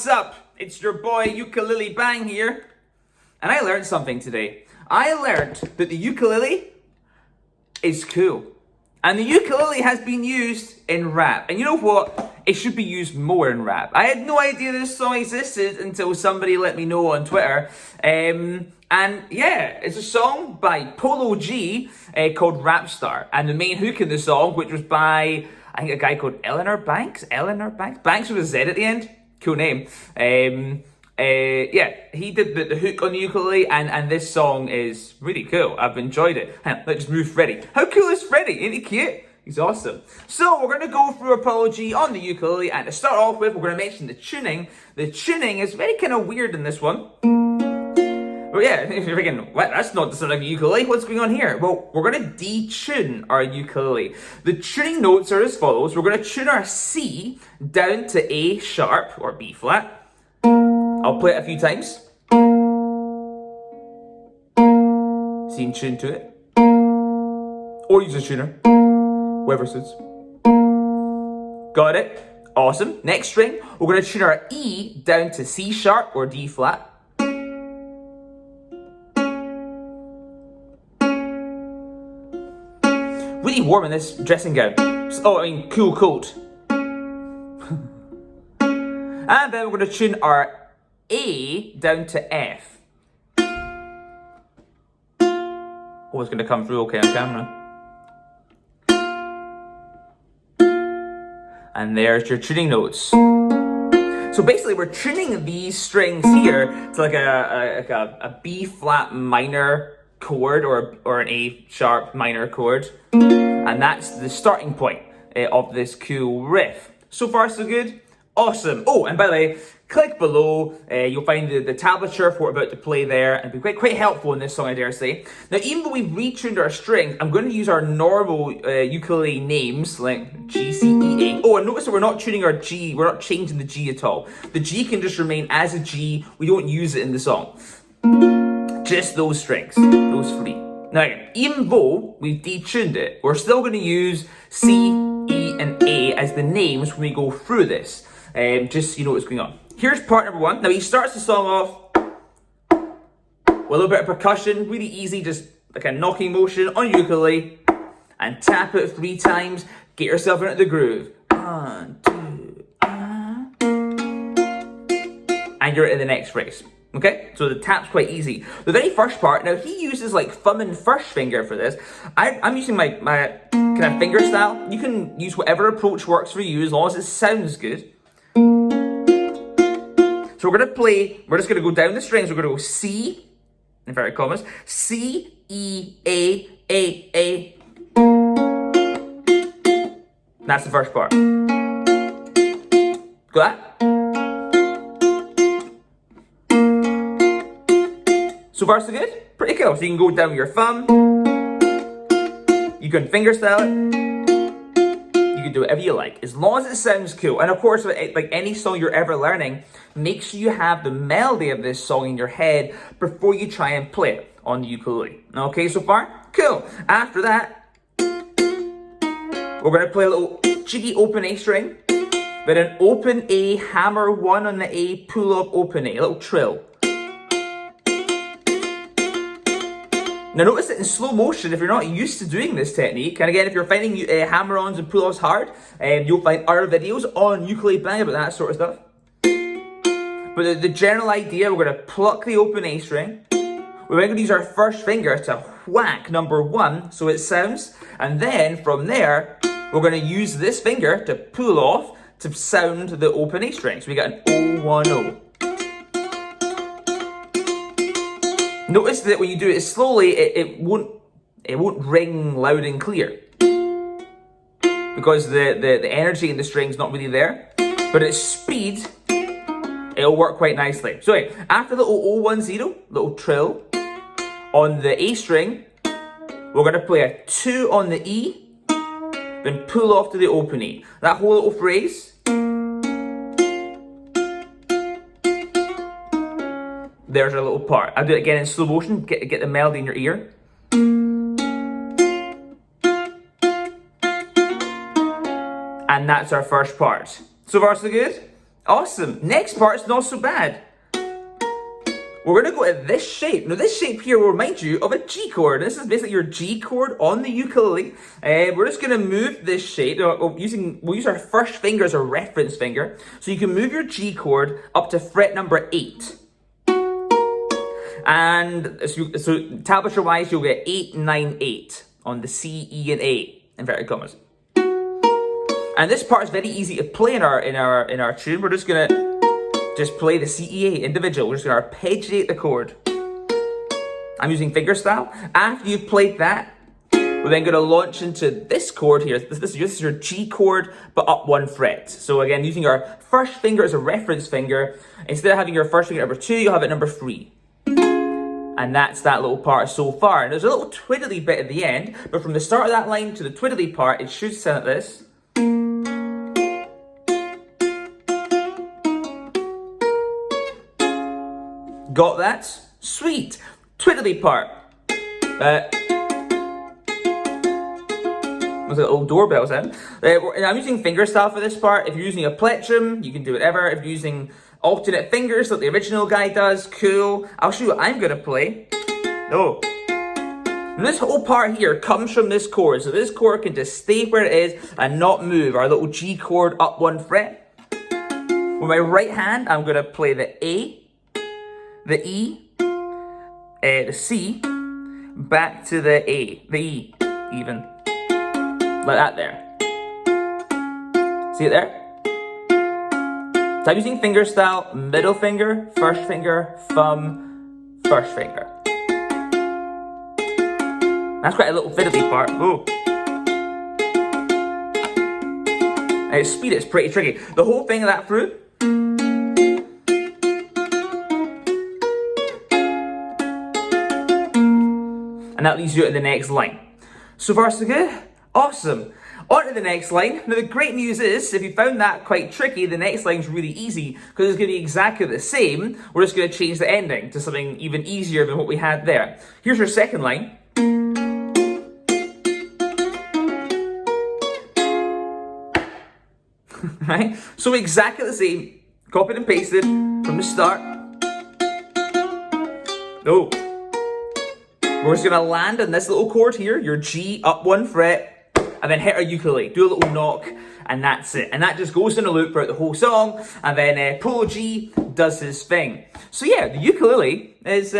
what's up? It's your boy UkuleleBang here. And I learned something today. I learned that the ukulele is cool. And the ukulele has been used in rap. And you know what? It should be used more in rap. I had no idea this song existed until somebody let me know on Twitter. And yeah, it's a song by Polo G called Rapstar. And the main hook in the song, which was by, I think, a guy called Banks? Banks with a Z at the end. Cool name. Yeah, he did the hook on the ukulele, and this song is really cool. I've enjoyed it. Hang on, let's just move Freddie. How cool is Freddie? Ain't he cute? He's awesome. So we're going to go through Apology on the ukulele, and to start off with, we're going to mention the tuning. The tuning is very kind of weird in this one. Well, yeah, if you're thinking, what? That's not the sound of a ukulele. What's going on here? Well, we're going to detune our ukulele. The tuning notes are as follows. We're going to tune our C down to A sharp or B flat. I'll play it a few times. C and tune to it. Or use a tuner. Whatever suits. Got it? Awesome. Next string, we're going to tune our E down to C sharp or D flat. Really warm in this dressing gown. Cool coat. And then we're going to tune our A down to F. Oh, it's going to come through okay on camera. And there's your tuning notes. So basically we're tuning these strings here to like a B flat minor chord or an A sharp minor chord. And that's the starting point of this cool riff. So far so good? Awesome. Oh, and by the way, click below. You'll find the tablature for what we're about to play there, and it'll be quite helpful in this song, I dare say. Now, even though we've retuned our strings, I'm going to use our normal ukulele names like G, C, E, A. Oh, and notice that we're not tuning our G. We're not changing the G at all. The G can just remain as a G. We don't use it in the song. Just those strings, those three. Now, even though we've detuned it, we're still going to use C, E, and A as the names when we go through this. Just so you know what's going on. Here's part number one. Now he starts the song off with a little bit of percussion, really easy, just like a knocking motion on ukulele, and tap it 3 times. Get yourself into the groove. 1, 2, and you're in the next phrase. Okay, so the tap's quite easy. The very first part, now he uses like thumb and first finger for this. I'm using my kind of finger style. You can use whatever approach works for you as long as it sounds good. So we're going to play, we're just going to go down the strings. We're going to go C, inverted commas, C, E, A. That's the first part. Got that? So far so good? Pretty cool. So you can go down with your thumb. You can finger style it. You can do whatever you like, as long as it sounds cool. And of course, like any song you're ever learning, make sure you have the melody of this song in your head before you try and play it on the ukulele. Okay, so far? Cool. After that, we're going to play a little cheeky open A string, but an open A, hammer 1 on the A, pull off open A, a little trill. Now notice it in slow motion if you're not used to doing this technique. And again, if you're finding hammer-ons and pull-offs hard, you'll find other videos on UkuleleBang about that sort of stuff. But the general idea, we're going to pluck the open A string. We're then going to use our first finger to whack number 1 so it sounds. And then from there, we're going to use this finger to pull off to sound the open A string. So we got an O-1-O. Notice that when you do it slowly, it won't ring loud and clear because the energy in the string's not really there. But at speed, it'll work quite nicely. So anyway, after the 010, little trill on the A string, we're going to play a 2 on the E, then pull off to the open E. That whole little phrase. There's our little part. I'll do it again in slow motion, get the melody in your ear. And that's our first part. So far so good? Awesome. Next part's not so bad. We're going to go to this shape. Now, this shape here will remind you of a G chord. This is basically your G chord on the ukulele. We're just going to move this shape. We'll use our first finger as a reference finger. So you can move your G chord up to fret number 8. And so tablature-wise, you'll get 8, 9, 8 on the C, E, and A, inverted commas. And this part is very easy to play in our tune. We're just going to just play the C, E, A individual. We're just going to arpeggiate the chord. I'm using fingerstyle. After you've played that, we're then going to launch into this chord here. This is your G chord, but up 1 fret. So again, using our first finger as a reference finger, instead of having your first finger at number 2, you'll have it number 3. And that's that little part so far. And there's a little twiddly bit at the end, but from the start of that line to the twiddly part, it should sound like this. Got that? Sweet. Twiddly part. Was it a little doorbell sound? I'm using fingerstyle for this part. If you're using a plectrum, you can do whatever. If you're using alternate fingers like the original guy does, cool. I'll show you what I'm gonna play. Oh. And this whole part here comes from this chord. So this chord can just stay where it is and not move. Our little G chord up 1 fret. With my right hand, I'm gonna play the A, the E, the C, back to the A, the E, even. Like that there. See it there? So I'm using fingerstyle, middle finger, thumb, first finger. That's quite a little fiddly part. Ooh. And speed it's pretty tricky. The whole thing of that through. And that leads you to the next line. So far so good? Awesome. On to the next line. Now the great news is, if you found that quite tricky, the next line's really easy because it's going to be exactly the same. We're just going to change the ending to something even easier than what we had there. Here's your second line. Right? So exactly the same. Copied and pasted from the start. Oh. We're just going to land on this little chord here, your G up 1 fret. And then hit our ukulele, do a little knock, and that's it. And that just goes in a loop throughout the whole song, and then Polo G does his thing. So yeah, the ukulele is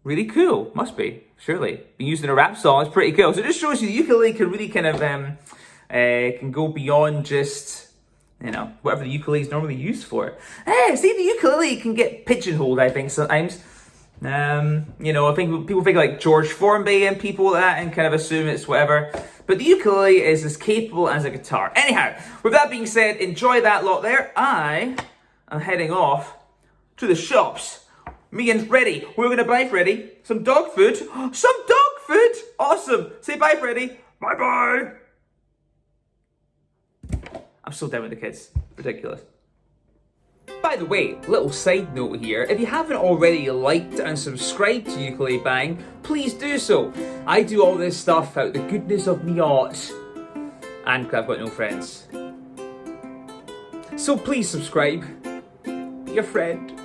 really cool. Must be, surely. Being used in a rap song is pretty cool. So it just shows you the ukulele can really kind of can go beyond just, you know, whatever the ukulele is normally used for. See, the ukulele can get pigeonholed, I think, sometimes. You know, I think people think like George Formby and people like that and kind of assume it's whatever. But the ukulele is as capable as a guitar. Anyhow, with that being said, enjoy that lot there. I am heading off to the shops. Me and Freddie, we're going to buy Freddie some dog food. Some dog food! Awesome. Say bye, Freddie. Bye-bye. I'm so down with the kids. Ridiculous. By the way, little side note here, if you haven't already liked and subscribed to UkuleleBang, please do so. I do all this stuff out the goodness of me heart, and I've got no friends. So please subscribe, be a friend.